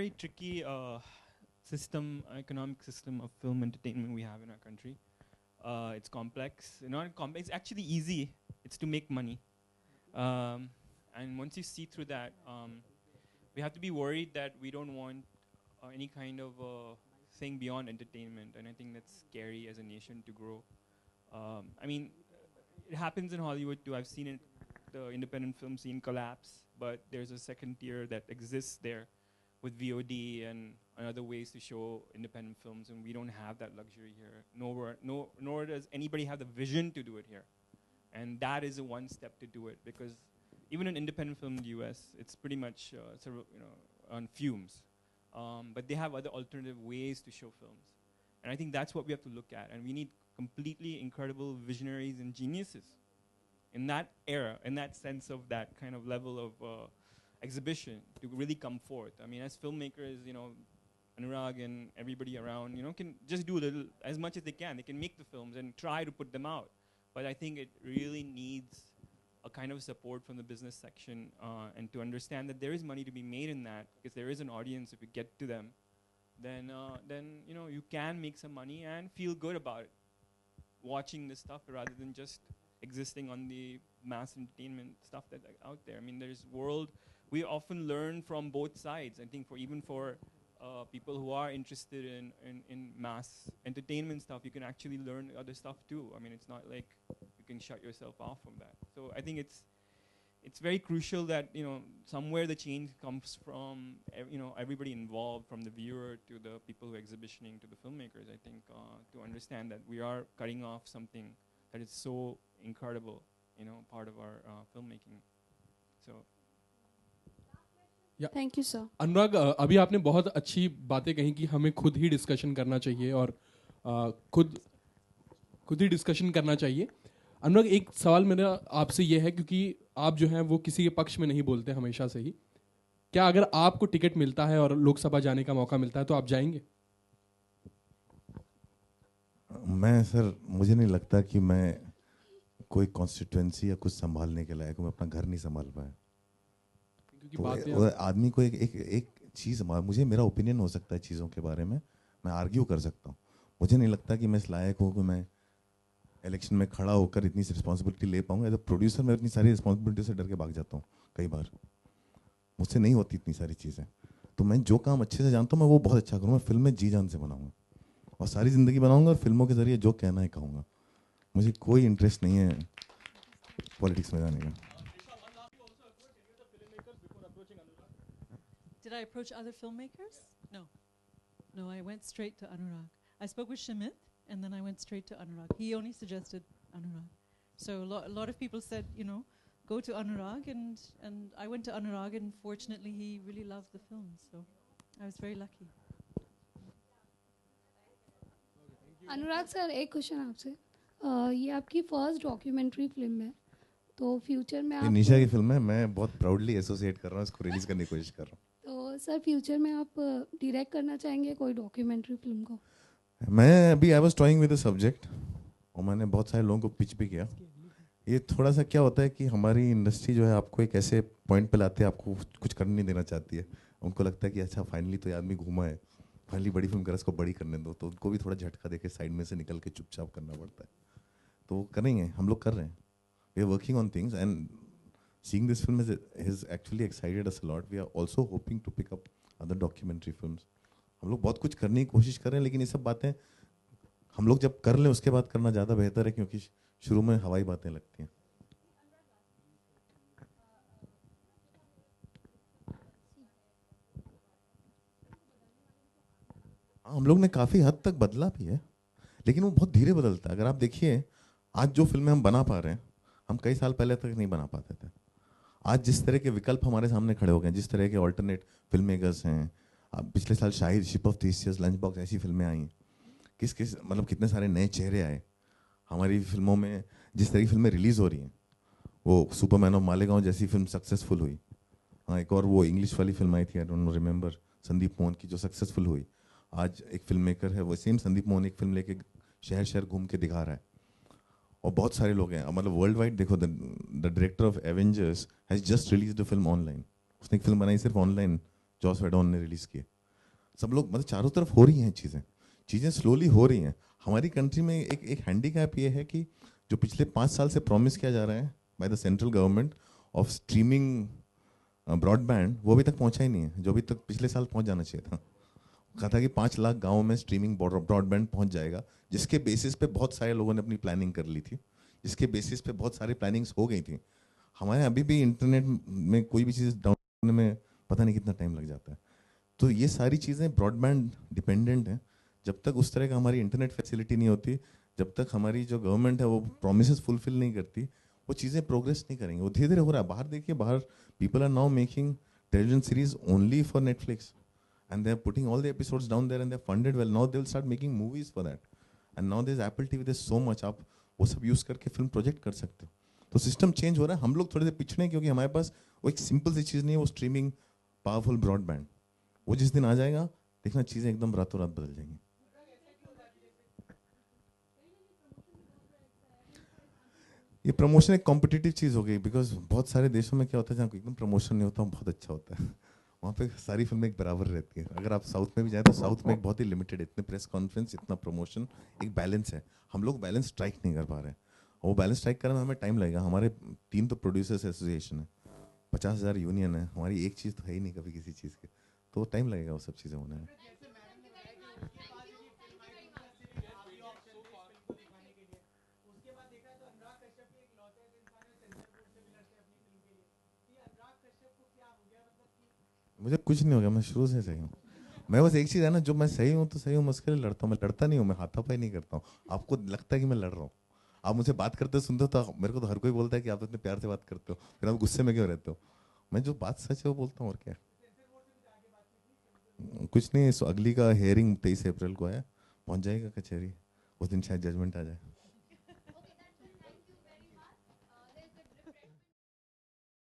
very tricky economic system of film entertainment we have in our country. It's complex. Not complex. It's actually easy. It's to make money. And once you see through that, we have to be worried that we don't want any kind of thing beyond entertainment. And I think that's scary as a nation to grow. I mean, it happens in Hollywood too. I've seen it, the independent film scene collapse, but there's a second tier that exists there with VOD and other ways to show independent films, and we don't have that luxury here. Nor does anybody have the vision to do it here. And that is a one step to do it, because even an independent film in the US, it's pretty much on fumes. But they have other alternative ways to show films. And I think that's what we have to look at. And we need completely incredible visionaries and geniuses in that era, in that sense of that kind of level of exhibition to really come forth. I mean, as filmmakers, Anurag and everybody around, can just do a little, as much as they can. They can make the films and try to put them out. But I think it really needs a kind of support from the business section and to understand that there is money to be made in that, because there is an audience. If you get to them, then you can make some money and feel good about it, watching this stuff rather than just existing on the mass entertainment stuff that's out there. I mean, we often learn from both sides. I think even for people who are interested in mass entertainment stuff, you can actually learn other stuff too. I mean, it's not like you can shut yourself off from that. So I think it's very crucial that somewhere the change comes from everybody involved, from the viewer to the people who are exhibitioning to the filmmakers. I think to understand that we are cutting off something that is so incredible, part of our filmmaking. So. Thank you sir. Anurag, अभी आपने बहुत अच्छी बातें कही कि हमें खुद ही discussion करना चाहिए और खुद ही डिस्कशन करना चाहिए. अनुराग, एक सवाल मेरा आपसे ये है, क्योंकि आप जो हैं वो किसी के पक्ष में नहीं बोलते हमेशा से ही. क्या अगर आपको टिकट मिलता है और लोकसभा जाने का मौका मिलता है तो आप जाएंगे? सर, मुझे नहीं लगता कि मैं कोई कॉन्स्टिट्यूएंसी या कुछ संभालने के लायक हूँ. मैं अपना घर नहीं संभाल पाया. तो आदमी को एक चीज़, मेरा ओपिनियन हो सकता है चीज़ों के बारे में, मैं आर्ग्यू कर सकता हूँ. मुझे नहीं लगता कि मैं इस लायक हूँ कि मैं इलेक्शन में खड़ा होकर इतनी रिस्पॉन्सिबिलिटी ले पाऊँगा. एज अ प्रोड्यूसर मैं इतनी सारी रिस्पॉन्सिबिलिटी से डर के भाग जाता हूँ. कई बार मुझसे नहीं होती इतनी सारी चीज़ें. तो मैं जो काम अच्छे से जानता हूँ मैं वो बहुत अच्छा करूँगा. फिल्म में जी जान से बनाऊँगा और सारी ज़िंदगी बनाऊँगा, और फिल्मों के ज़रिए जो कहना है कहूँगा. मुझे कोई इंटरेस्ट नहीं है पॉलिटिक्स में जाने का. Did I approach other filmmakers? No. No, I went straight to Anurag. I spoke with Shamit, and then I went straight to Anurag. He only suggested Anurag. So a lot of people said, go to Anurag, and I went to Anurag, and fortunately he really loved the film. So I was very lucky. Anurag sir, एक question आपसे. ये आपकी first documentary film है, तो future में आप, निशा की film है, मैं बहुत प्राउडली एसोसिएट कर रहा हूँ, इसको रिलीज करने की कोशिश कर रहा हूँ. तो सर फ्यूचर में आप डायरेक्ट करना चाहेंगे कोई डॉक्यूमेंट्री फिल्म को? मैं अभी I was toing with the subject, और मैंने बहुत सारे लोगों को पिच भी किया. ये थोड़ा सा क्या होता है कि हमारी इंडस्ट्री जो है आपको एक ऐसे पॉइंट पे लाते हैं, आपको कुछ करने नहीं देना चाहती है. उनको लगता है कि अच्छा फाइनली तो ये आदमी घूमा है, फाइनली बड़ी फिल्म कर, इसको बड़ी करने दो. तो उनको भी थोड़ा झटका देके साइड में से निकल के चुपचाप करना पड़ता है. तो करेंगे, हम लोग कर रहे हैं. We are working on things, and seeing this film has actually excited us a lot. We are also hoping to pick up other documentary films. हम लोग बहुत कुछ करने की कोशिश कर रहे हैं, लेकिन ये सब बातें हम लोग जब कर लें उसके बाद करना ज़्यादा बेहतर है, क्योंकि शुरू में हवाई बातें लगती हैं. हम लोग ने काफ़ी हद तक बदला भी है, लेकिन वो बहुत धीरे बदलता है. अगर आप देखिए आज जो फिल्में हम बना पा रहे हैं, हम कई साल पहले तक नहीं बना पाते थे. आज जिस तरह के विकल्प हमारे सामने खड़े हो गए, जिस तरह के ऑल्टरनेट फिल्म मेकर्स हैं. अब पिछले साल Shahid, ship of Theseus, lunch box, ऐसी फिल्में आई. मतलब कितने सारे नए चेहरे आए हमारी फिल्मों में. जिस तरह की फिल्में रिलीज़ हो रही हैं, वो सुपरमैन ऑफ मालेगांव जैसी फिल्म सक्सेसफुल हुई. हाँ, एक और वो इंग्लिश वाली फिल्म आई थी, I don't remember, Sandeep Mohan की, जो सक्सेसफुल हुई. आज एक फिल्म मेकर है, वो सेम संदीप मोहन एक फिल्म लेके शहर शहर घूम के दिखा रहा है. और बहुत सारे लोग हैं, मतलब वर्ल्ड वाइड देखो. The director of Avengers has just released a film online. उसने एक फिल्म बनाई सिर्फ ऑनलाइन, जॉस वेडॉन ने रिलीज़ की. सब लोग मतलब चारों तरफ हो रही हैं चीज़ें स्लोली हो रही हैं। हमारी कंट्री में एक हैंडीकैप ये है कि जो पिछले 5 साल से प्रॉमिस किया जा रहा है by the central government of streaming broadband, वो अभी तक पहुंचा ही नहीं है, जो अभी तक पिछले साल पहुंच जाना चाहिए था। कहा था कि 5 लाख गाँव में स्ट्रीमिंग ब्रॉडबैंड पहुंच जाएगा, जिसके बेसिस पे बहुत सारे लोगों ने अपनी प्लानिंग कर ली थी, जिसके बेसिस पे बहुत सारी प्लानिंग्स हो गई थी। हमारे अभी भी इंटरनेट में कोई भी चीज़ डाउनलोड होने में पता नहीं कितना टाइम लग जाता है। तो ये सारी चीज़ें ब्रॉडबैंड डिपेंडेंट हैं। जब तक उस तरह का हमारी इंटरनेट फैसिलिटी नहीं होती, जब तक हमारी जो गवर्नमेंट है वो प्रोमिस फुलफिल नहीं करती, वो चीज़ें प्रोग्रेस नहीं करेंगे। वो धीरे धीरे हो रहा है। बाहर देखिए, बाहर people are now making television series only for Netflix and they are putting all the episodes down there and they are funded well. Now they will start making movies for that. And now there's Apple TV, there's so much, आप वो सब use करके film project कर सकते हो। तो system change हो रहा है। हम लोग थोड़े से पिछड़े हैं क्योंकि हमारे पास वो एक सिंपल सी चीज़ नहीं है, वो स्ट्रीमिंग पावरफुल ब्रॉडबैंड। वो जिस दिन आ जाएगा, देखना चीज़ें एकदम रातों रात बदल जाएंगी। ये प्रमोशन एक कॉम्पिटिटिव चीज़ हो गई, बिकॉज बहुत सारे देशों में क्या होता है जहाँ एकदम प्रमोशन नहीं होता, बहुत अच्छा होता है। वहाँ पे सारी फिल्में एक बराबर रहती हैं। अगर आप साउथ में भी जाए तो साउथ में एक बहुत ही लिमिटेड, इतने प्रेस कॉन्फ्रेंस, इतना प्रमोशन, एक बैलेंस है। हम लोग बैलेंस स्ट्राइक नहीं कर पा रहे हैं। वो बैलेंस स्ट्राइक करने में हमें टाइम लगेगा। हमारे 3 तो प्रोड्यूसर्स एसोसिएशन है, 50,000 यूनियन है, हमारी एक चीज़ तो है ही नहीं कभी किसी चीज़ के, तो टाइम लगेगा वो सब चीज़ें होने में। मुझे कुछ नहीं हो गया, मैं शुरू से सही हूँ। मैं बस एक चीज़ है ना, जो मैं सही हूँ तो सही हूँ, मैं उसके लिए लड़ता हूँ। मैं लड़ता नहीं हूँ, मैं हाथापाई नहीं करता हूँ। आपको लगता है कि मैं लड़ रहा हूँ, आप मुझे बात करते सुनते हो तो मेरे को तो हर कोई बोलता है कि आप तो इतने प्यार से बात करते हो, फिर आप गुस्से में क्यों रहते हो? मैं जो बात सच है वो बोलता हूँ, और क्या। कुछ नहीं, अगली का हेयरिंग 23 अप्रैल को है, पहुँच जाएगा कचहरी, उस दिन शायद जजमेंट आ जाए।